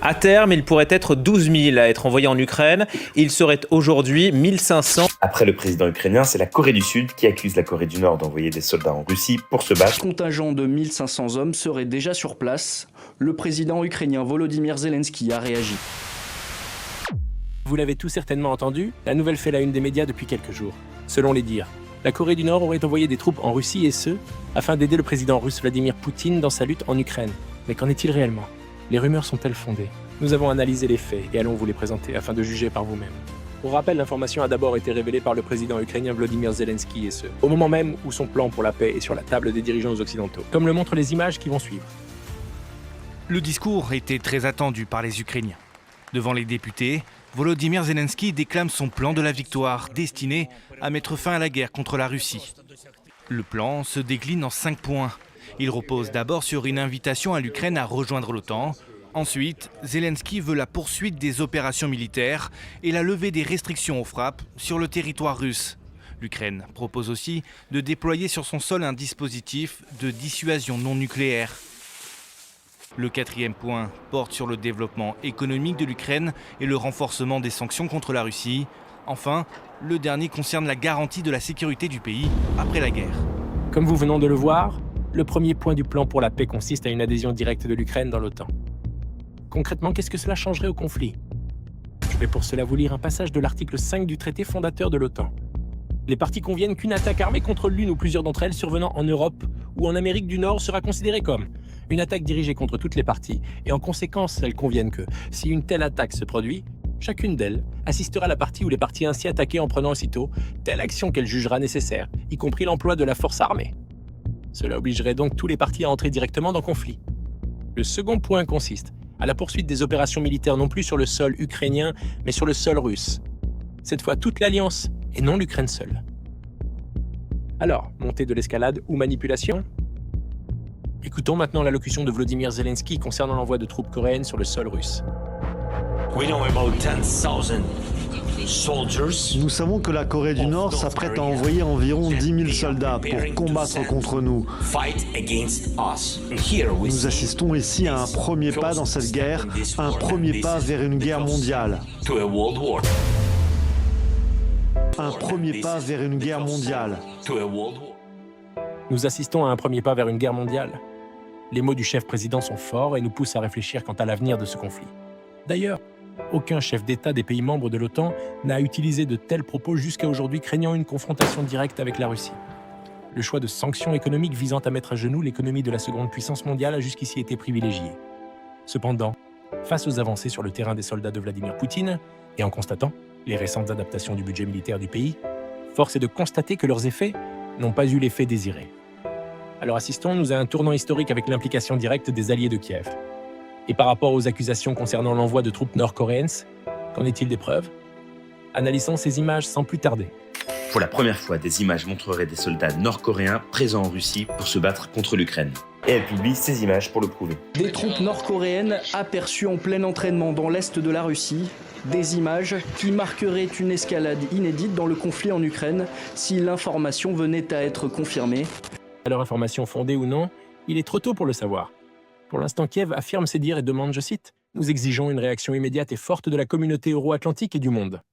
À terme, il pourrait être 12 000 à être envoyés en Ukraine. Il serait aujourd'hui 1500. Après le président ukrainien, c'est la Corée du Sud qui accuse la Corée du Nord d'envoyer des soldats en Russie pour se battre. Un contingent de 1500 hommes serait déjà sur place. Le président ukrainien Volodymyr Zelensky a réagi. Vous l'avez tout certainement entendu, la nouvelle fait la une des médias depuis quelques jours. Selon les dires, la Corée du Nord aurait envoyé des troupes en Russie et ce, afin d'aider le président russe Vladimir Poutine dans sa lutte en Ukraine. Mais qu'en est-il réellement? Les rumeurs sont-elles fondées? Nous avons analysé les faits et allons vous les présenter afin de juger par vous-même. Pour rappel, l'information a d'abord été révélée par le président ukrainien Volodymyr Zelensky et ce, au moment même où son plan pour la paix est sur la table des dirigeants occidentaux, comme le montrent les images qui vont suivre. Le discours était très attendu par les Ukrainiens. Devant les députés, Volodymyr Zelensky déclame son plan de la victoire destiné à mettre fin à la guerre contre la Russie. Le plan se décline en 5 points. Il repose d'abord sur une invitation à l'Ukraine à rejoindre l'OTAN. Ensuite, Zelensky veut la poursuite des opérations militaires et la levée des restrictions aux frappes sur le territoire russe. L'Ukraine propose aussi de déployer sur son sol un dispositif de dissuasion non nucléaire. Le 4e point porte sur le développement économique de l'Ukraine et le renforcement des sanctions contre la Russie. Enfin, le dernier concerne la garantie de la sécurité du pays après la guerre. Comme vous venons de le voir, le premier point du plan pour la paix consiste à une adhésion directe de l'Ukraine dans l'OTAN. Concrètement, qu'est-ce que cela changerait au conflit? Je vais pour cela vous lire un passage de l'article 5 du traité fondateur de l'OTAN. Les parties conviennent qu'une attaque armée contre l'une ou plusieurs d'entre elles survenant en Europe ou en Amérique du Nord sera considérée comme une attaque dirigée contre toutes les parties, et en conséquence, elles conviennent que, si une telle attaque se produit, chacune d'elles assistera la partie ou les parties ainsi attaquées en prenant aussitôt telle action qu'elle jugera nécessaire, y compris l'emploi de la force armée. Cela obligerait donc tous les partis à entrer directement dans le conflit. Le second point consiste à la poursuite des opérations militaires non plus sur le sol ukrainien, mais sur le sol russe. Cette fois, toute l'Alliance, et non l'Ukraine seule. Alors, montée de l'escalade ou manipulation? Écoutons maintenant l'allocution de Volodymyr Zelensky concernant l'envoi de troupes coréennes sur le sol russe. Nous savons que la Corée du Nord s'apprête à envoyer environ 10 000 soldats pour combattre contre nous. Nous assistons ici à un premier pas dans cette guerre, un premier pas vers une guerre mondiale. Un premier pas vers une guerre mondiale. Nous assistons à un premier pas vers une guerre mondiale. Les mots du chef président sont forts et nous poussent à réfléchir quant à l'avenir de ce conflit. D'ailleurs, aucun chef d'État des pays membres de l'OTAN n'a utilisé de tels propos jusqu'à aujourd'hui, craignant une confrontation directe avec la Russie. Le choix de sanctions économiques visant à mettre à genoux l'économie de la seconde puissance mondiale a jusqu'ici été privilégié. Cependant, face aux avancées sur le terrain des soldats de Vladimir Poutine, et en constatant les récentes adaptations du budget militaire du pays, force est de constater que leurs effets n'ont pas eu l'effet désiré. Alors assistons-nous à un tournant historique avec l'implication directe des alliés de Kiev. Et par rapport aux accusations concernant l'envoi de troupes nord-coréennes, qu'en est-il des preuves? Analysons ces images sans plus tarder. Pour la première fois, des images montreraient des soldats nord-coréens présents en Russie pour se battre contre l'Ukraine. Et elle publie ces images pour le prouver. Des troupes nord-coréennes aperçues en plein entraînement dans l'est de la Russie. Des images qui marqueraient une escalade inédite dans le conflit en Ukraine si l'information venait à être confirmée. Alors, information fondée ou non, il est trop tôt pour le savoir. Pour l'instant, Kiev affirme ses dires et demande, je cite, « Nous exigeons une réaction immédiate et forte de la communauté euro-atlantique et du monde ».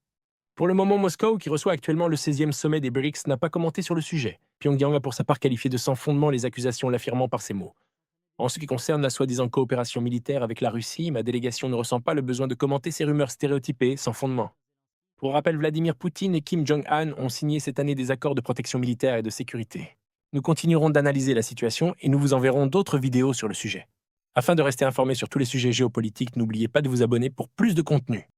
Pour le moment, Moscou, qui reçoit actuellement le 16e sommet des BRICS, n'a pas commenté sur le sujet. Pyongyang a pour sa part qualifié de sans fondement les accusations l'affirmant par ces mots. En ce qui concerne la soi-disant coopération militaire avec la Russie, ma délégation ne ressent pas le besoin de commenter ces rumeurs stéréotypées sans fondement. Pour rappel, Vladimir Poutine et Kim Jong-un ont signé cette année des accords de protection militaire et de sécurité. Nous continuerons d'analyser la situation et nous vous enverrons d'autres vidéos sur le sujet. Afin de rester informé sur tous les sujets géopolitiques, n'oubliez pas de vous abonner pour plus de contenu.